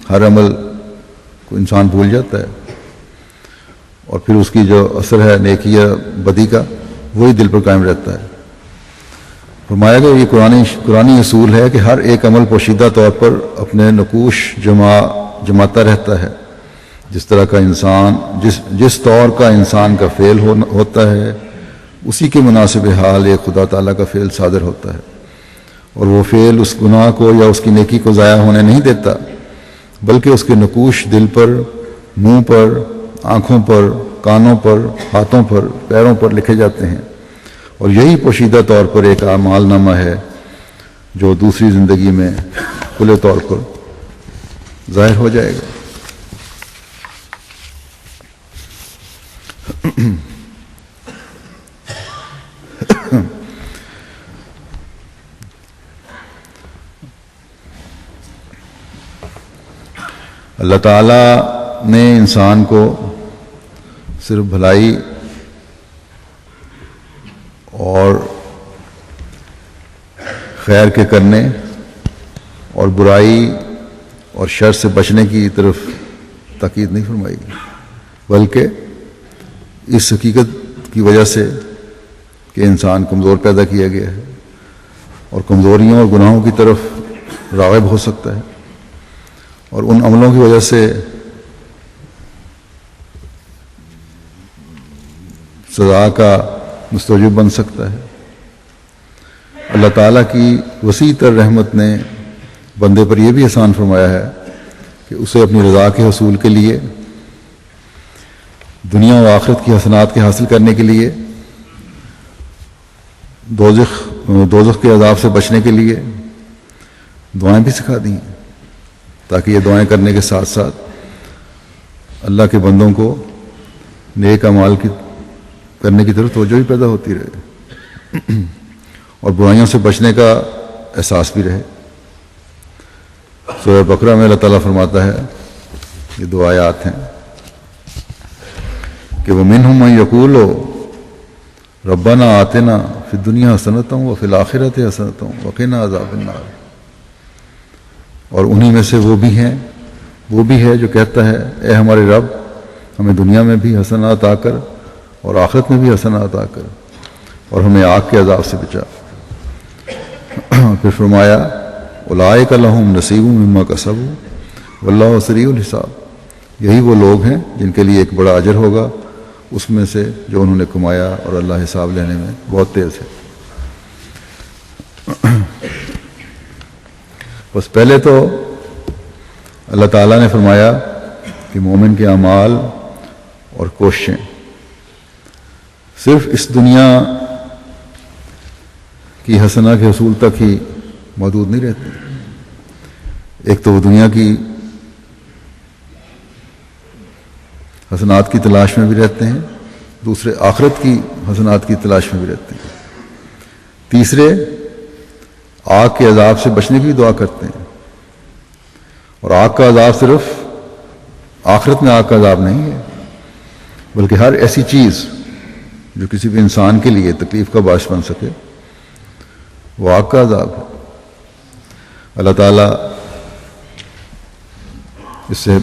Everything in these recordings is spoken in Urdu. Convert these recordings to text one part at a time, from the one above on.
ہر عمل کو انسان بھول جاتا ہے، اور پھر اس کی جو اثر ہے نیکی یا بدی کا وہی دل پر قائم رہتا ہے۔ فرمایا گیا یہ قرآنی اصول ہے کہ ہر ایک عمل پوشیدہ طور پر اپنے نقوش جماتا رہتا ہے۔ جس طرح کا انسان جس طور کا انسان کا فعل ہوتا ہے اسی کے مناسب حال ایک خدا تعالیٰ کا فعل صادر ہوتا ہے، اور وہ فعل اس گناہ کو یا اس کی نیکی کو ضائع ہونے نہیں دیتا، بلکہ اس کے نقوش دل پر، منہ پر، آنکھوں پر، کانوں پر، ہاتھوں پر، پیروں پر لکھے جاتے ہیں، اور یہی پوشیدہ طور پر ایک اعمال نامہ ہے جو دوسری زندگی میں کھلے طور پر ظاہر ہو جائے گا۔ اللہ تعالیٰ نے انسان کو صرف بھلائی اور خیر کے کرنے اور برائی اور شر سے بچنے کی طرف تاکید نہیں فرمائی، بلکہ اس حقیقت کی وجہ سے کہ انسان کمزور پیدا کیا گیا ہے اور کمزوریوں اور گناہوں کی طرف راغب ہو سکتا ہے، اور ان عملوں کی وجہ سے سزا کا مستوجب بن سکتا ہے۔ اللہ تعالیٰ کی وسیع تر رحمت نے بندے پر یہ بھی احسان فرمایا ہے کہ اسے اپنی رضا کے حصول کے لیے، دنیا و آخرت کی حسنات کے حاصل کرنے کے لیے، دوزخ کے عذاب سے بچنے کے لیے دعائیں بھی سکھا دی ہیں، تاکہ یہ دعائیں کرنے کے ساتھ ساتھ اللہ کے بندوں کو نیک اعمال کرنے کی طرف توجہ بھی پیدا ہوتی رہے اور برائیوں سے بچنے کا احساس بھی رہے۔ سورہ بقرہ میں اللہ تعالیٰ فرماتا ہے، یہ دو آیات ہیں کہ وَمِنْهُمْ مَنْ يَقُولُ رَبَّنَا آتِنَا فِي الدُّنْيَا حَسَنَةً وَفِي الْآخِرَةِ حَسَنَةً وَقِنَا عَذَابَ النَّارِ، اور انہی میں سے وہ بھی ہے جو کہتا ہے اے ہمارے رب ہمیں دنیا میں بھی حسنات عطا کر اور آخرت میں بھی حسنات عطا کر اور ہمیں آگ کے عذاب سے بچا۔ پھر فرمایا اولئک لہم نصیب مما کسبوا واللہ سریع الحساب، یہی وہ لوگ ہیں جن کے لیے ایک بڑا اجر ہوگا اس میں سے جو انہوں نے کمایا، اور اللہ حساب لینے میں بہت تیز ہے۔ بس پہلے تو اللہ تعالیٰ نے فرمایا کہ مومن کے اعمال اور کوششیں صرف اس دنیا کی حسنہ کے حصول تک ہی محدود نہیں رہتے۔ ایک تو وہ دنیا کی حسنات کی تلاش میں بھی رہتے ہیں، دوسرے آخرت کی حسنات کی تلاش میں بھی رہتے ہیں، تیسرے آگ کے عذاب سے بچنے کی دعا کرتے ہیں، اور آگ کا عذاب صرف آخرت میں آگ کا عذاب نہیں ہے، بلکہ ہر ایسی چیز جو کسی بھی انسان کے لیے تکلیف کا باعث بن سکے وہ آگ کا عذاب ہے۔ اللہ تعالیٰ اس سے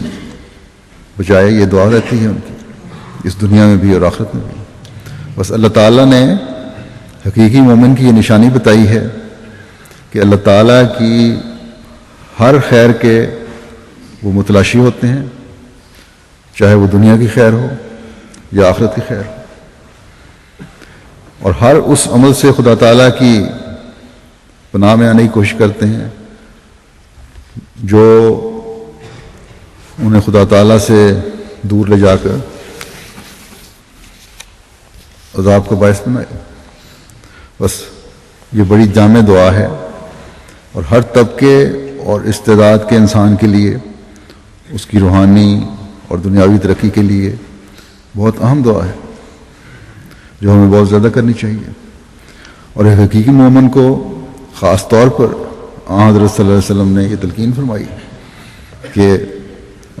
بچائے، یہ دعا رہتی ہے ان کی اس دنیا میں بھی اور آخرت میں بھی۔ بس اللہ تعالیٰ نے حقیقی مومن کی یہ نشانی بتائی ہے کہ اللہ تعالیٰ کی ہر خیر کے وہ متلاشی ہوتے ہیں، چاہے وہ دنیا کی خیر ہو یا آخرت کی خیر ہو، اور ہر اس عمل سے خدا تعالیٰ کی پناہ میں آنے کی کوشش کرتے ہیں جو انہیں خدا تعالیٰ سے دور لے جا کر عذاب کا باعث بنائے۔ بس یہ بڑی جامع دعا ہے، اور ہر طبقے اور استعداد کے انسان کے لیے، اس کی روحانی اور دنیاوی ترقی کے لیے بہت اہم دعا ہے جو ہمیں بہت زیادہ کرنی چاہیے۔ اور ایک حقیقی مومن کو خاص طور پر حضرت صلی اللہ علیہ وسلم نے یہ تلقین فرمائی کہ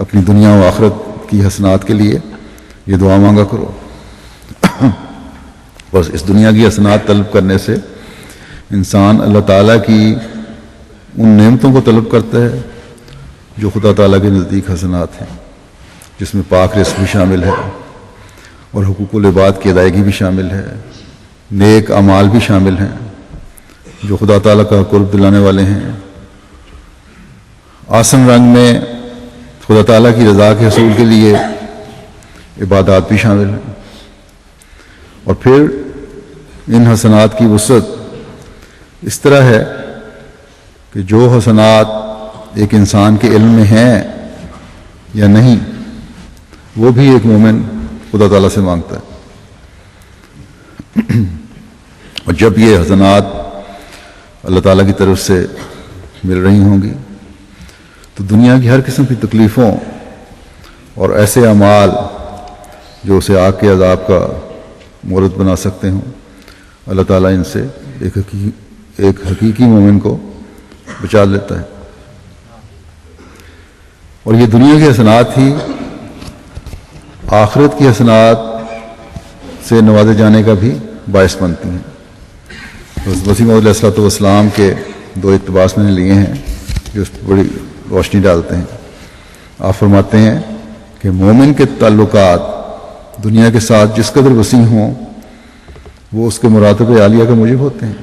اپنی دنیا و آخرت کی حسنات کے لیے یہ دعا مانگا کرو۔ بس اس دنیا کی حسنات طلب کرنے سے انسان اللہ تعالیٰ کی ان نعمتوں کو طلب کرتا ہے جو خدا تعالیٰ کے نزدیک حسنات ہیں، جس میں پاک رزق بھی شامل ہے اور حقوق العباد کی ادائیگی بھی شامل ہے، نیک اعمال بھی شامل ہیں جو خدا تعالیٰ کا قرب دلانے والے ہیں، آسن رنگ میں خدا تعالیٰ کی رضا کے حصول کے لیے عبادات بھی شامل ہیں، اور پھر ان حسنات کی وسعت اس طرح ہے کہ جو حسنات ایک انسان کے علم میں ہیں یا نہیں، وہ بھی ایک مومن خدا تعالیٰ سے مانگتا ہے، اور جب یہ حسنات اللہ تعالیٰ کی طرف سے مل رہی ہوں گی تو دنیا کی ہر قسم کی تکلیفوں اور ایسے اعمال جو اسے آگ کے عذاب کا مورد بنا سکتے ہوں، اللہ تعالیٰ ان سے ایک حقیقی مومن کو بچا لیتا ہے، اور یہ دنیا کی حسنات ہی آخرت کی حسنات سے نوازے جانے کا بھی باعث بنتی ہیں۔ مسیح موعود علیہ السلام کے دو اقتباس میں نے لیے ہیں جو اس پر بڑی روشنی ڈالتے ہیں۔ آپ فرماتے ہیں کہ مومن کے تعلقات دنیا کے ساتھ جس قدر وسیع ہوں وہ اس کے مراتب عالیہ کا موجب ہوتے ہیں،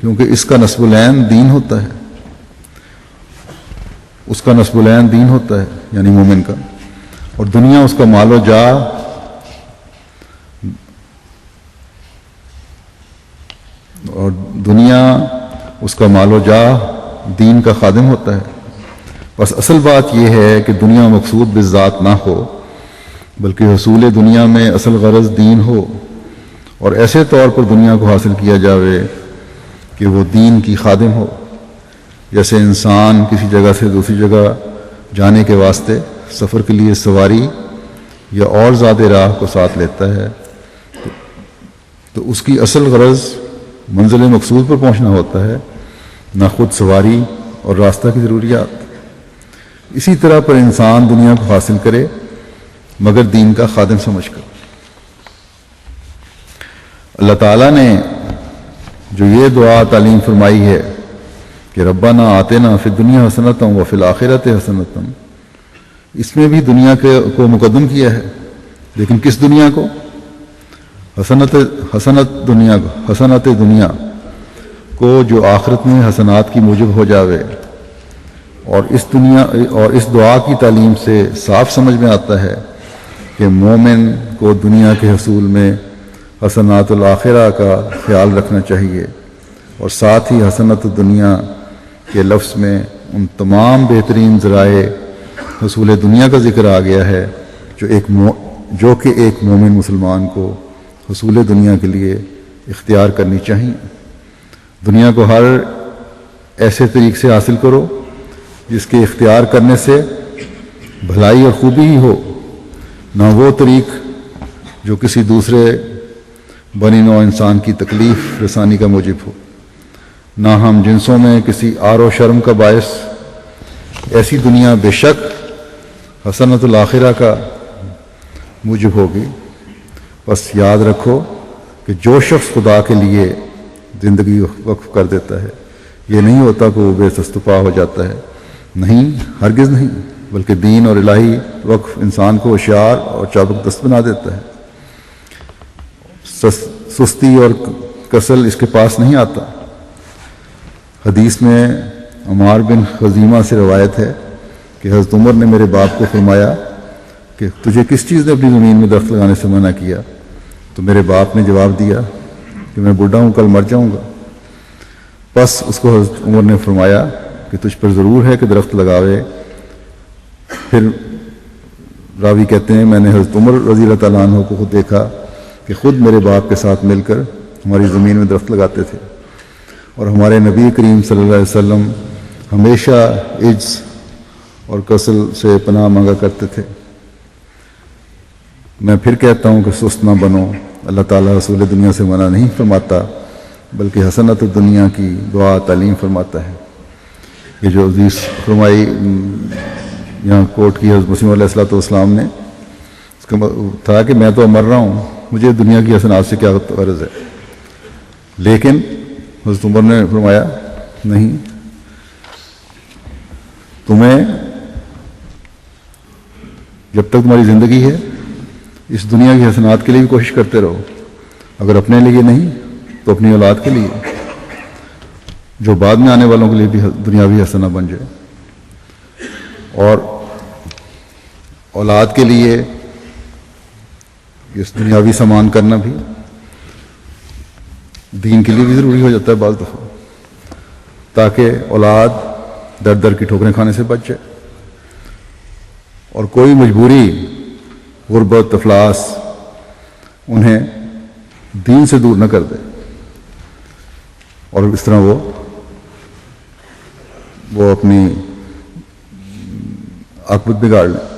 کیونکہ اس کا نصب العین دین ہوتا ہے، اس کا نصب العین دین ہوتا ہے یعنی مومن کا، اور دنیا اس کا مال و جاہ دین کا خادم ہوتا ہے۔ بس اصل بات یہ ہے کہ دنیا مقصود بالذات نہ ہو، بلکہ حصول دنیا میں اصل غرض دین ہو، اور ایسے طور پر دنیا کو حاصل کیا جاوے کہ وہ دین کی خادم ہو، جیسے انسان کسی جگہ سے دوسری جگہ جانے کے واسطے سفر کے لیے سواری یا اور زیادہ راہ کو ساتھ لیتا ہے تو اس کی اصل غرض منزل مقصود پر پہنچنا ہوتا ہے، نہ خود سواری اور راستہ کی ضروریات۔ اسی طرح پر انسان دنیا کو حاصل کرے مگر دین کا خادم سمجھ کر۔ اللہ تعالیٰ نے جو یہ دعا تعلیم فرمائی ہے کہ ربنا آتنا فی الدنیا حسنۃ وفی الآخرۃ حسنۃ، اس میں بھی دنیا کو مقدم کیا ہے، لیکن کس دنیا کو؟ حسنت دنیا کو جو آخرت میں حسنات کی موجب ہو جاوے، اور اس دعا کی تعلیم سے صاف سمجھ میں آتا ہے کہ مومن کو دنیا کے حصول میں حسنات الآخرہ کا خیال رکھنا چاہیے، اور ساتھ ہی حسنت دنیا کے لفظ میں ان تمام بہترین ذرائع حصول دنیا کا ذکر آ گیا ہے جو کہ ایک مومن مسلمان کو حصول دنیا کے لیے اختیار کرنی چاہیے۔ دنیا کو ہر ایسے طریق سے حاصل کرو جس کے اختیار کرنے سے بھلائی اور خوبی ہی ہو، نہ وہ طریق جو کسی دوسرے بنی نوع انسان کی تکلیف رسانی کا موجب ہو، نہ ہم جنسوں میں کسی عار و شرم کا باعث۔ ایسی دنیا بے شک حسنت الآخرہ کا موجب ہوگی۔ بس یاد رکھو کہ جو شخص خدا کے لیے زندگی وقف کر دیتا ہے یہ نہیں ہوتا کہ وہ بے سستپا ہو جاتا ہے، نہیں، ہرگز نہیں، بلکہ دین اور الہی وقف انسان کو ہوشیار اور چابک دست بنا دیتا ہے۔ سستی اور کسل اس کے پاس نہیں آتا۔ حدیث میں عمار بن خزیمہ سے روایت ہے کہ حضرت عمر نے میرے باپ کو فرمایا کہ تجھے کس چیز نے اپنی زمین میں درخت لگانے سے منع کیا؟ تو میرے باپ نے جواب دیا کہ میں بوڑھا ہوں، کل مر جاؤں گا۔ بس اس کو حضرت عمر نے فرمایا کہ تجھ پر ضرور ہے کہ درخت لگاوے۔ پھر راوی کہتے ہیں میں نے حضرت عمر رضی اللہ تعالیٰ عنہ کو خود دیکھا کہ خود میرے باپ کے ساتھ مل کر ہماری زمین میں درخت لگاتے تھے، اور ہمارے نبی کریم صلی اللہ علیہ وسلم ہمیشہ عجز اور کسل سے پناہ مانگا کرتے تھے۔ میں پھر کہتا ہوں کہ سست نہ بنو، اللہ تعالیٰ رسول دنیا سے منع نہیں فرماتا بلکہ حسنت دنیا کی دعا تعلیم فرماتا ہے۔ یہ جو حدیث فرمائی یہاں کوٹ کی حضرت مسیح علیہ السلام نے، اس کا تھا کہ میں تو مر رہا ہوں، مجھے دنیا کی حسنات سے کیا غرض ہے، لیکن حضرت عمر نے فرمایا نہیں، تمہیں جب تک تمہاری زندگی ہے اس دنیا کی حسنات کے لیے بھی کوشش کرتے رہو، اگر اپنے لیے نہیں تو اپنی اولاد کے لیے، جو بعد میں آنے والوں کے لیے بھی دنیاوی حسنہ بن جائے، اور اولاد کے لیے اس دنیاوی سامان کرنا بھی دین کے لیے بھی ضروری ہو جاتا ہے بعض دفعہ، تاکہ اولاد در در کی ٹھوکریں کھانے سے بچ جائے اور کوئی مجبوری، غربت، افلاس انہیں دین سے دور نہ کر دے اور اس طرح وہ اپنی عاقبت بگاڑ لیں۔